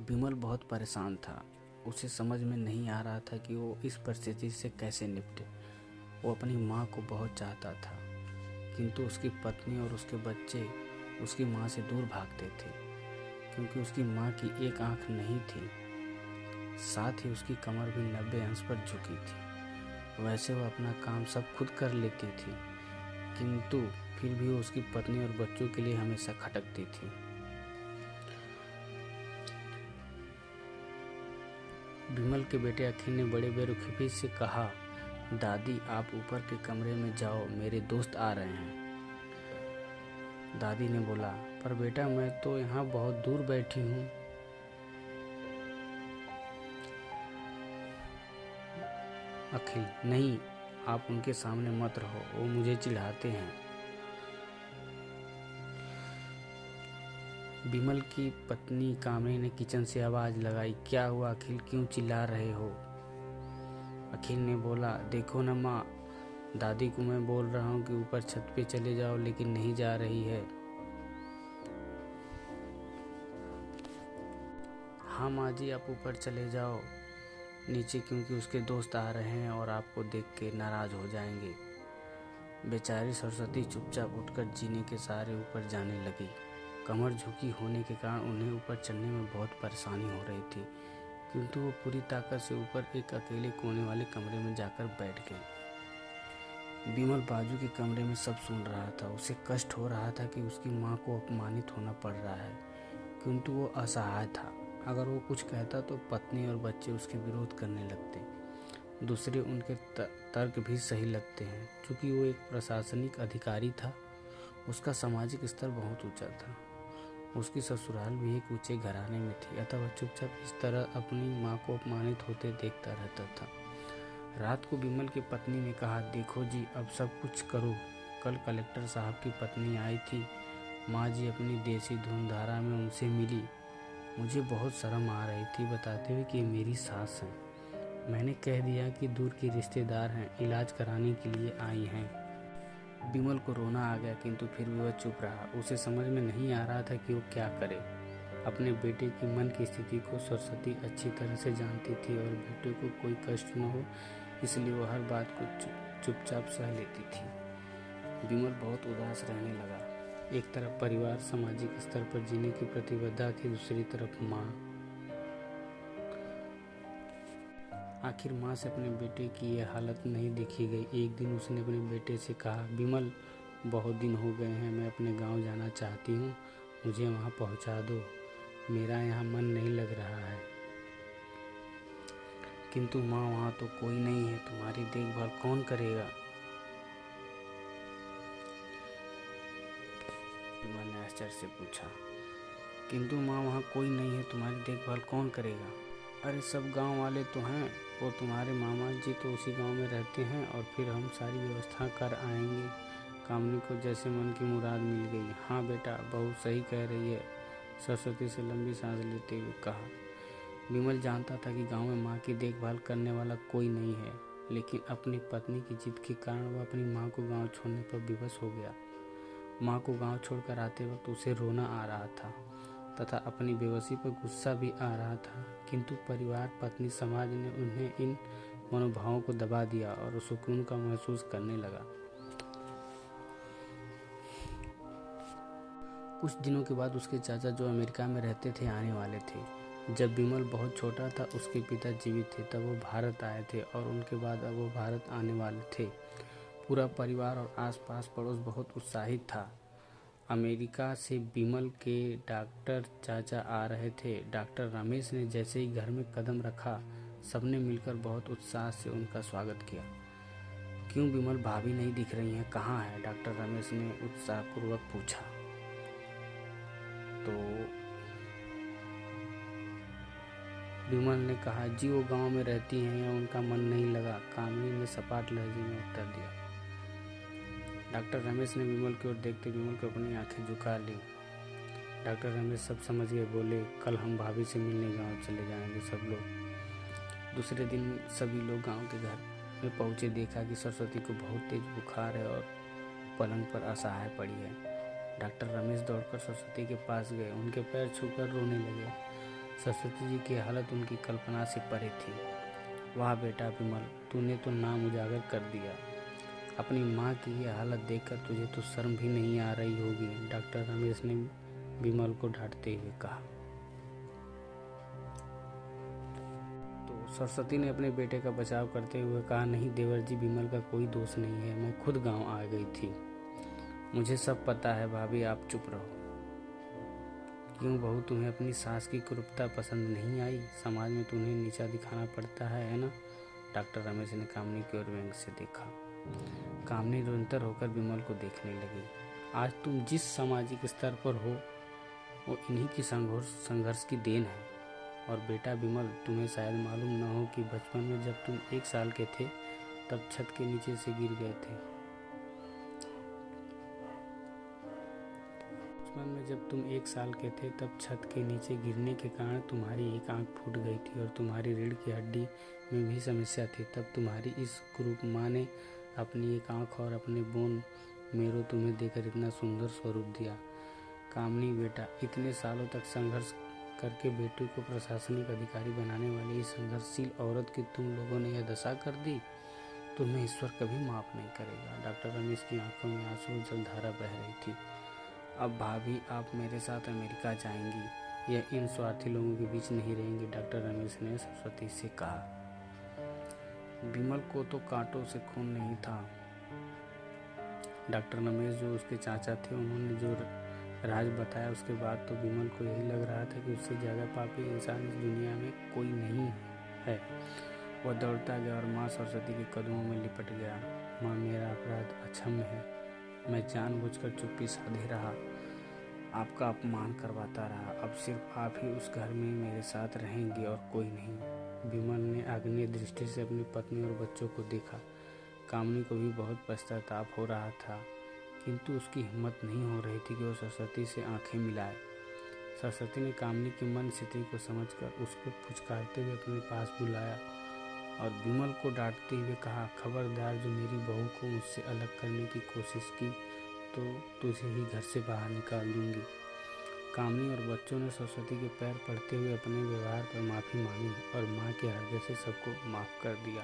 विमल बहुत परेशान था। उसे समझ में नहीं आ रहा था कि वो इस परिस्थिति से कैसे निपटे। वो अपनी माँ को बहुत चाहता था, किंतु उसकी पत्नी और उसके बच्चे उसकी माँ से दूर भागते थे, क्योंकि उसकी माँ की एक आंख नहीं थी, साथ ही उसकी कमर भी 90 अंश पर झुकी थी। वैसे वो अपना काम सब खुद कर लेती थी, किंतु फिर भी वो उसकी पत्नी और बच्चों के लिए हमेशा खटकती थी। विमल के बेटे अखिल ने बड़े बेरुखी से कहा, दादी आप ऊपर के कमरे में जाओ, मेरे दोस्त आ रहे हैं। दादी ने बोला, पर बेटा मैं तो यहाँ बहुत दूर बैठी हूँ। अखिल, नहीं, आप उनके सामने मत रहो, वो मुझे चिढ़ाते हैं। विमल की पत्नी कामिनी ने किचन से आवाज लगाई, क्या हुआ अखिल, क्यों चिल्ला रहे हो? अखिल ने बोला, देखो न माँ, दादी को मैं बोल रहा हूँ कि ऊपर छत पे चले जाओ, लेकिन नहीं जा रही है। हाँ माँ जी, आप ऊपर चले जाओ नीचे, क्योंकि उसके दोस्त आ रहे हैं और आपको देख के नाराज हो जाएंगे। बेचारी सरस्वती चुपचाप उठकर जीने के सहारे ऊपर जाने लगी। कमर झुकी होने के कारण उन्हें ऊपर चढ़ने में बहुत परेशानी हो रही थी, किंतु वो पूरी ताकत से ऊपर एक अकेले कोने वाले कमरे में जाकर बैठ गई। विमल बाजू के कमरे में सब सुन रहा था। उसे कष्ट हो रहा था कि उसकी माँ को अपमानित होना पड़ रहा है, किंतु वो असहाय था। अगर वो कुछ कहता तो पत्नी और बच्चे उसके विरोध करने लगते। दूसरे उनके तर्क भी सही लगते हैं, क्योंकि वो एक प्रशासनिक अधिकारी था। उसका सामाजिक स्तर बहुत ऊंचा था। उसकी ससुराल भी एक ऊंचे घराने में थी, अतः वह चुपचाप इस तरह अपनी माँ को अपमानित होते देखता रहता था। रात को विमल की पत्नी ने कहा, देखो जी, अब सब कुछ करो। कल कलेक्टर साहब की पत्नी आई थी। माँ जी अपनी देसी धुनधारा में उनसे मिली। मुझे बहुत शर्म आ रही थी, बताते हुए कि मेरी सास हैं। मैंने कह दिया कि दूर की रिश्तेदार हैं, इलाज कराने के लिए आई हैं। विमल को रोना आ गया, किंतु फिर भी वह चुप रहा। उसे समझ में नहीं आ रहा था कि वो क्या करे। अपने बेटे की मन की स्थिति को सरस्वती अच्छी तरह से जानती थी और बेटे को कोई कष्ट न हो, इसलिए वो हर बात को चुपचाप सह लेती थी। विमल बहुत उदास रहने लगा। एक तरफ परिवार सामाजिक स्तर पर जीने की प्रतिबद्धता थी, दूसरी तरफ माँ। आखिर माँ से अपने बेटे की यह हालत नहीं देखी गई। एक दिन उसने अपने बेटे से कहा, विमल, बहुत दिन हो गए हैं, मैं अपने गांव जाना चाहती हूँ, मुझे वहाँ पहुँचा दो। मेरा यहाँ मन नहीं लग रहा है। किंतु माँ, वहाँ तो कोई नहीं है, तुम्हारी देखभाल कौन करेगा? विमल ने आश्चर्य से पूछा। किंतु माँ, वहाँ कोई नहीं है, तुम्हारी देखभाल कौन करेगा? अरे सब गांव वाले तो हैं, वो तुम्हारे मामा जी तो उसी गांव में रहते हैं, और फिर हम सारी व्यवस्था कर आएंगे। कामिनी को जैसे मन की मुराद मिल गई। हाँ बेटा, बहू सही कह रही है, सरस्वती से लंबी सांस लेते हुए कहा। विमल जानता था कि गांव में माँ की देखभाल करने वाला कोई नहीं है, लेकिन अपनी पत्नी की जिद के कारण वह अपनी माँ को गाँव छोड़ने पर विवश हो गया। माँ को गाँव छोड़कर आते वक्त उसे रोना आ रहा था तथा अपनी बेबसी पर गुस्सा भी आ रहा था, किंतु परिवार, पत्नी, समाज ने उन्हें इन मनोभावों को दबा दिया और सुकून का महसूस करने लगा। कुछ दिनों के बाद उसके चाचा, जो अमेरिका में रहते थे, आने वाले थे। जब विमल बहुत छोटा था, उसके पिता जीवित थे, तब वो भारत आए थे और उनके बाद अब वो भारत आने वाले थे। पूरा परिवार और आसपास पड़ोस बहुत उत्साहित था। अमेरिका से विमल के डॉक्टर चाचा आ रहे थे। डॉक्टर रमेश ने जैसे ही घर में कदम रखा, सबने मिलकर बहुत उत्साह से उनका स्वागत किया। क्यों विमल, भाभी नहीं दिख रही हैं, कहाँ है? डॉक्टर रमेश ने उत्साहपूर्वक पूछा। तो विमल ने कहा, जी वो गांव में रहती हैं या उनका मन नहीं लगा, कामिनी ने सपाट लहजे में उत्तर दिया। डॉक्टर रमेश ने विमल की ओर देखते विमल को अपनी आंखें झुका ली। डॉक्टर रमेश सब समझ गए, बोले, कल हम भाभी से मिलने गांव चले जाएंगे सब लोग। दूसरे दिन सभी लोग गांव के घर में पहुंचे। देखा कि सरस्वती को बहुत तेज बुखार है और पलंग पर असहाय पड़ी है। डॉक्टर रमेश दौड़कर सरस्वती के पास गए, उनके पैर छूकर रोने लगे। सरस्वती जी की हालत उनकी कल्पना से परे थी। वाह बेटा विमल, तूने तो नाम उजागर कर दिया। अपनी माँ की ये हालत देखकर तुझे तो शर्म भी नहीं आ रही होगी, डॉक्टर रमेश ने विमल को डांटते हुए कहा। तो सरस्वती ने अपने बेटे का बचाव करते हुए कहा, नहीं देवर जी, विमल का कोई दोष नहीं है, मैं खुद गांव आ गई थी। मुझे सब पता है भाभी, आप चुप रहो। क्यों बहू, तुम्हें अपनी सास की क्रूरता पसंद नहीं आई? समाज में तुम्हें नीचा दिखाना पड़ता है ना? डॉक्टर रमेश ने कामनी की ओर व्यंग से देखा। कामनी निरंतर होकर विमल को देखने लगी। आज तुम जिस सामाजिक स्तर पर हो वो इन्हीं की संघर्ष की देन है। और बेटा विमल, तुम्हें शायद मालूम न हो कि बचपन में जब तुम 1 साल के थे तब छत के नीचे से गिर गए थे। बचपन में जब तुम 1 साल के थे तब छत के नीचे गिरने के कारण तुम्हारी एक आंख फूट गई थी और तुम्हारी रीढ़ की हड्डी में भी समस्या थी। तब तुम्हारी इस कुरूप माँ ने अपनी एक आंख और अपने बोन मेरो तुम्हें देकर इतना सुंदर स्वरूप दिया। कामनी बेटा, इतने सालों तक संघर्ष करके बेटे को प्रशासनिक अधिकारी बनाने वाली इस संघर्षशील औरत की तुम लोगों ने यह दशा कर दी, तुम्हें ईश्वर कभी माफ नहीं करेगा। डॉक्टर रमेश की आंखों में आंसू जलधारा बह रही थी। अब भाभी, आप मेरे साथ अमेरिका जाएंगी, यह इन स्वार्थी लोगों के बीच नहीं रहेंगी, डॉक्टर रमेश ने सरस्वती से कहा। विमल को तो कांटों से खून नहीं था। डॉक्टर रमेश जो उसके चाचा थे, उन्होंने जो राज बताया उसके बाद तो विमल को यही लग रहा था कि उससे ज़्यादा पापी इंसान इस दुनिया में कोई नहीं है। वह दौड़ता गया और माँ सरस्वती के कदमों में लिपट गया। माँ, मेरा अपराध अक्षम्य है, मैं जानबूझकर चुप्पी साधे रहा, आपका अपमान करवाता रहा। अब सिर्फ आप ही उस घर में मेरे साथ रहेंगे और कोई नहीं। विमल ने आग्नेय दृष्टि से अपनी पत्नी और बच्चों को देखा। कामनी को भी बहुत पश्चाताप हो रहा था, किंतु उसकी हिम्मत नहीं हो रही थी कि वो सरस्वती से आंखें मिलाए। सरस्वती ने कामनी की मन स्थिति को समझकर उसको पुचकारते हुए अपने पास बुलाया और विमल को डांटते हुए कहा, खबरदार, जो मेरी बहू को मुझसे अलग करने की कोशिश की तो तुझे ही घर से बाहर निकाल दूंगी। कामनी और बच्चों ने सरस्वती के पैर पड़ते हुए अपने व्यवहार पर माफ़ी मांगी और माँ के हृदय से सबको माफ़ कर दिया।